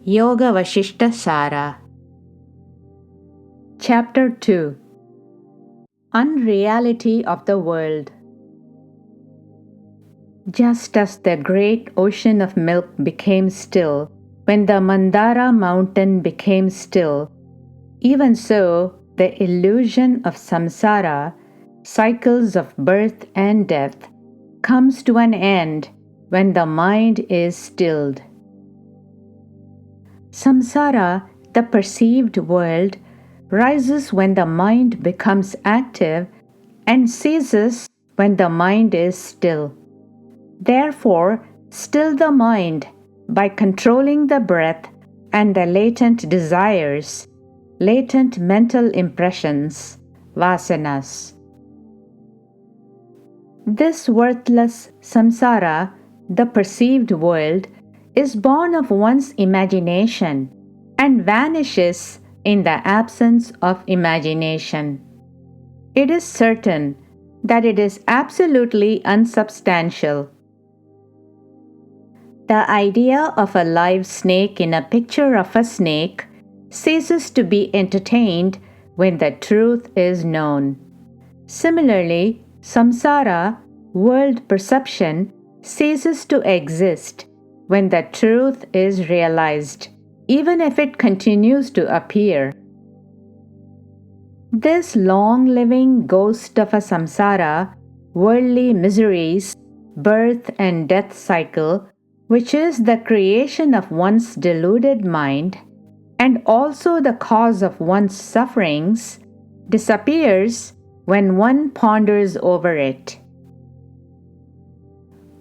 Yoga Vasishta Sara. Chapter 2. Unreality of the World. Just as the great ocean of milk became still when the Mandara mountain became still, even so the illusion of samsara, cycles of birth and death, comes to an end when the mind is stilled. Samsara, the perceived world, rises when the mind becomes active and ceases when the mind is still. Therefore, still the mind by controlling the breath and the latent desires, latent mental impressions, vasanas. This worthless samsara, the perceived world, is born of one's imagination and vanishes in the absence of imagination. It is certain that it is absolutely unsubstantial. The idea of a live snake in a picture of a snake ceases to be entertained when the truth is known. Similarly, samsara, world perception, ceases to exist when the truth is realized, even if it continues to appear. This long-living ghost of a samsara, worldly miseries, birth and death cycle, which is the creation of one's deluded mind and also the cause of one's sufferings, disappears when one ponders over it.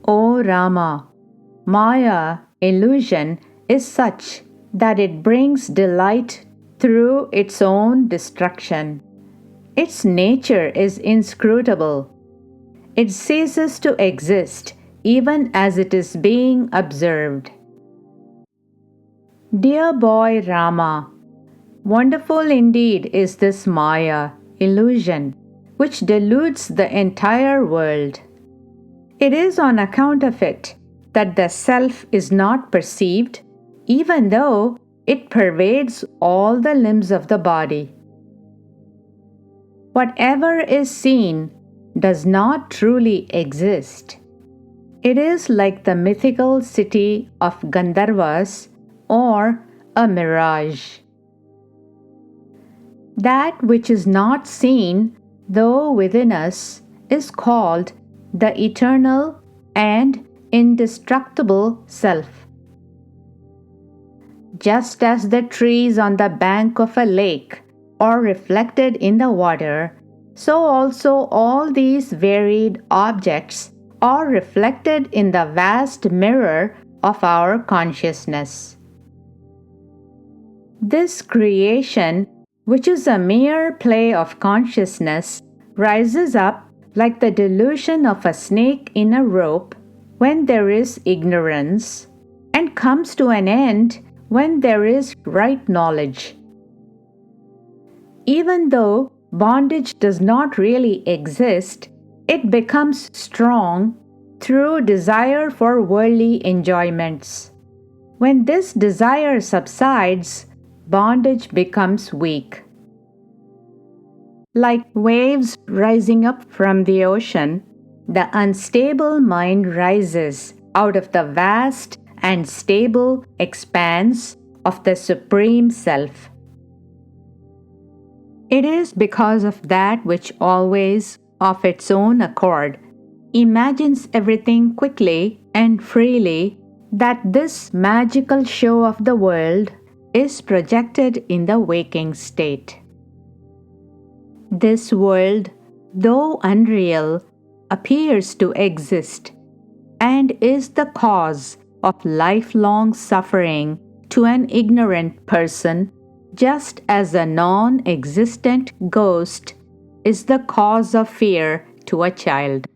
O Rama, Maya, illusion, is such that it brings delight through its own destruction. Its nature is inscrutable. It ceases to exist even as it is being observed. Dear boy Rama, wonderful indeed is this Maya, illusion, which deludes the entire world. It is on account of it that the self is not perceived, even though it pervades all the limbs of the body. Whatever is seen does not truly exist. It is like the mythical city of Gandharvas or a mirage. That which is not seen, though within us, is called the eternal and indestructible self. Just as the trees on the bank of a lake are reflected in the water, so also all these varied objects are reflected in the vast mirror of our consciousness. This creation, which is a mere play of consciousness, rises up like the delusion of a snake in a rope when there is ignorance, and comes to an end when there is right knowledge. Even though bondage does not really exist, it becomes strong through desire for worldly enjoyments. When this desire subsides, bondage becomes weak. Like waves rising up from the ocean, the unstable mind rises out of the vast and stable expanse of the Supreme Self. It is because of that which always, of its own accord, imagines everything quickly and freely that this magical show of the world is projected in the waking state. This world, though unreal, appears to exist and is the cause of lifelong suffering to an ignorant person, just as a non-existent ghost is the cause of fear to a child.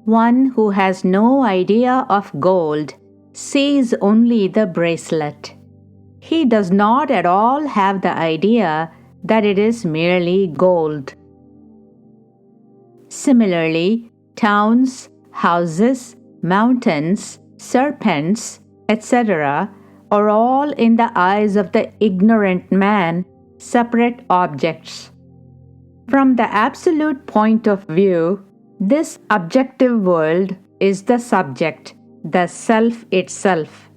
One who has no idea of gold sees only the bracelet. He does not at all have the idea that it is merely gold. Similarly, towns, houses, mountains, serpents, etc., are all in the eyes of the ignorant man separate objects. From the absolute point of view, this objective world is the subject, the self itself.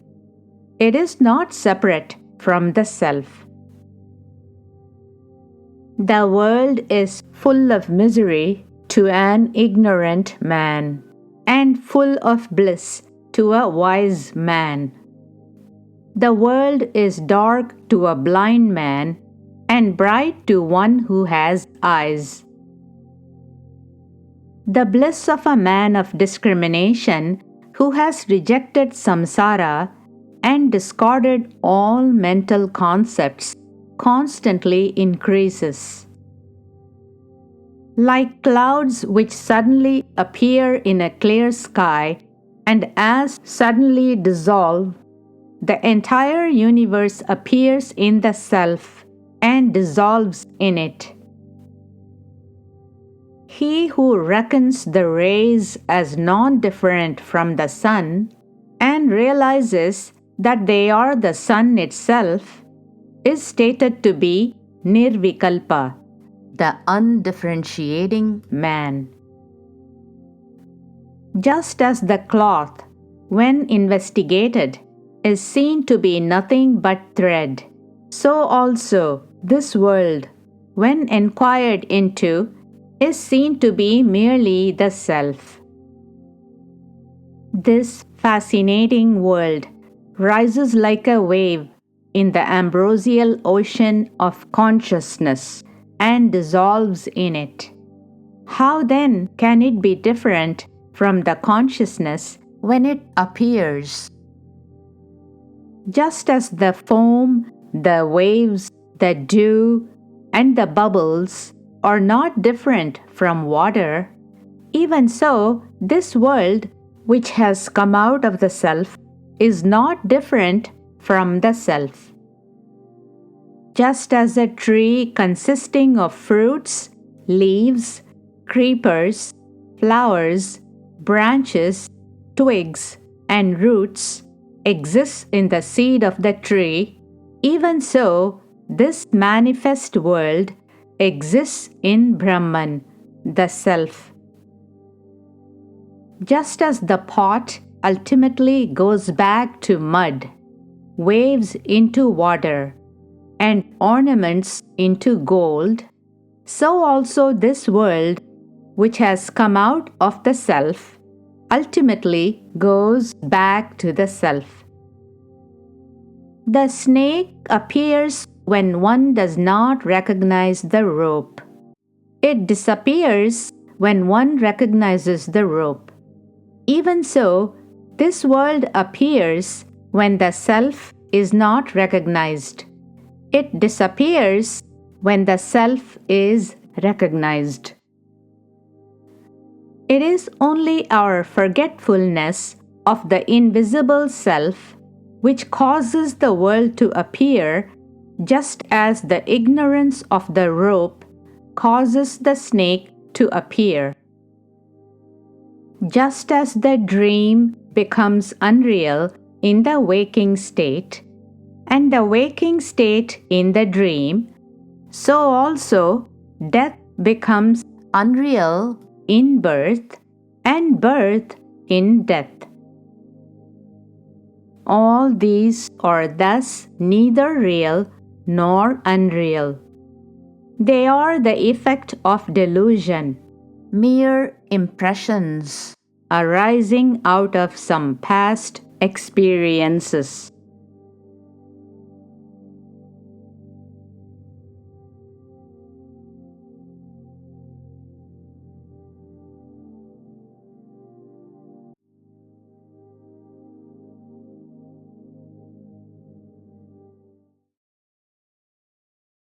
It is not separate from the self. The world is full of misery to an ignorant man, and full of bliss to a wise man. The world is dark to a blind man, and bright to one who has eyes. The bliss of a man of discrimination who has rejected samsara and discarded all mental concepts constantly increases. Like clouds which suddenly appear in a clear sky and as suddenly dissolve, the entire universe appears in the self and dissolves in it. He who reckons the rays as non-different from the sun and realizes that they are the sun itself is stated to be nirvikalpa, the undifferentiating man. Just as the cloth, when investigated, is seen to be nothing but thread, so also this world, when inquired into, is seen to be merely the self. This fascinating world rises like a wave in the ambrosial ocean of consciousness and dissolves in it. How then can it be different from the consciousness when it appears? Just as the foam, the waves, the dew, and the bubbles are not different from water, even so, this world, which has come out of the self, is not different from the self. Just as a tree consisting of fruits, leaves, creepers, flowers, branches, twigs, and roots exists in the seed of the tree, even so, this manifest world exists in Brahman, the self. Just as the pot ultimately goes back to mud, waves into water, and ornaments into gold, so also this world, which has come out of the self, ultimately goes back to the self. The snake appears when one does not recognize the rope. It disappears when one recognizes the rope. Even so, this world appears when the self is not recognized. It disappears when the self is recognized. It is only our forgetfulness of the invisible self which causes the world to appear, just as the ignorance of the rope causes the snake to appear. Just as the dream becomes unreal in the waking state, and the waking state in the dream, so also death becomes unreal in birth, and birth in death. All these are thus neither real nor unreal. They are the effect of delusion, mere impressions arising out of some past experiences.